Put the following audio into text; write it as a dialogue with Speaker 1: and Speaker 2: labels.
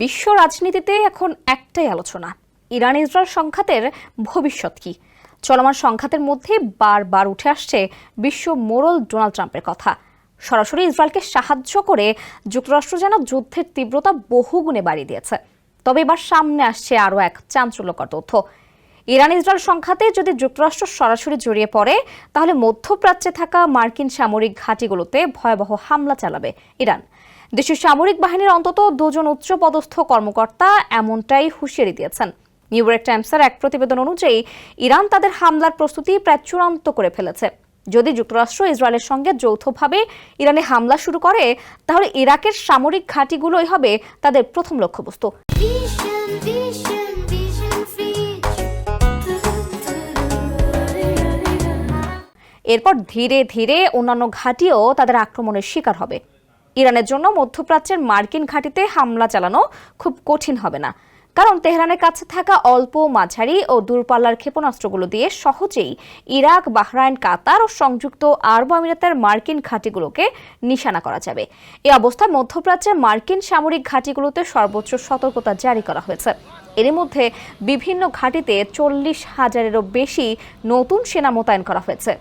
Speaker 1: বিশ্ব রাজনীতিতে এখন একটাই আলোচনা, ইরান ইসরায়েল সংঘাতের ভবিষ্যৎ কি। চলমান সংঘাতের মধ্যে বারবার উঠে আসছে বিশ্ব মোড়ল ডোনাল্ড ট্রাম্পের কথা। সরাসরি ইসরায়েলকে সাহায্য করে যুক্তরাষ্ট্র যেন যুদ্ধের তীব্রতা বহুগুণে বাড়িয়ে দিয়েছে। তবে এবার সামনে আসছে আরও এক চাঞ্চল্যকর তথ্য। ইরান ইসরায়েল সংঘাতে যদি যুক্তরাষ্ট্র সরাসরি জড়িয়ে পড়ে, তাহলে মধ্যপ্রাচ্যে থাকা মার্কিন সামরিক ঘাঁটিগুলোতে ভয়াবহ হামলা চালাবে ইরান। দেশের সামরিক বাহিনীর অন্তত দুজন উচ্চপদস্থ কর্মকর্তা এমনটাই হুঁশিয়ারি দিয়েছেন। নিউ ইয়র্ক টাইমসের এক প্রতিবেদন অনুযায়ী ইরান তাদের হামলার প্রস্তুতি প্রায় চূড়ান্ত করে ফেলেছে। যদি যুক্তরাষ্ট্র ইসরায়েলের সঙ্গে যৌথভাবে ইরানে হামলা শুরু করে, তাহলে ইরাকের সামরিক ঘাঁটিগুলোই হবে তাদের প্রথম লক্ষ্যবস্তু। এরপর ধীরে ধীরে অন্যান্য ঘাঁটিও তাদের আক্রমণের শিকার হবে। ইরানের জন্য মধ্যপ্রাচ্যের মার্কিন ঘাঁটিতে হামলা চালানো খুব কঠিন হবে না, কারণ তেহরানের কাছে থাকা অল্প, মাঝারি ও দূরপাল্লার ক্ষেপণাস্ত্রগুলো দিয়ে সহজেই ইরাক, বাহরাইন, কাতার ও সংযুক্ত আরব আমিরাতের মার্কিন ঘাঁটিগুলোকে নিশানা করা যাবে। এই অবস্থায় মধ্যপ্রাচ্যের মার্কিন সামরিক ঘাঁটিগুলোতে সর্বোচ্চ সতর্কতা জারি করা হয়েছে। এর মধ্যে বিভিন্ন ঘাঁটিতে 40,000-এরও বেশি নতুন সেনা মোতায়েন করা হয়েছে।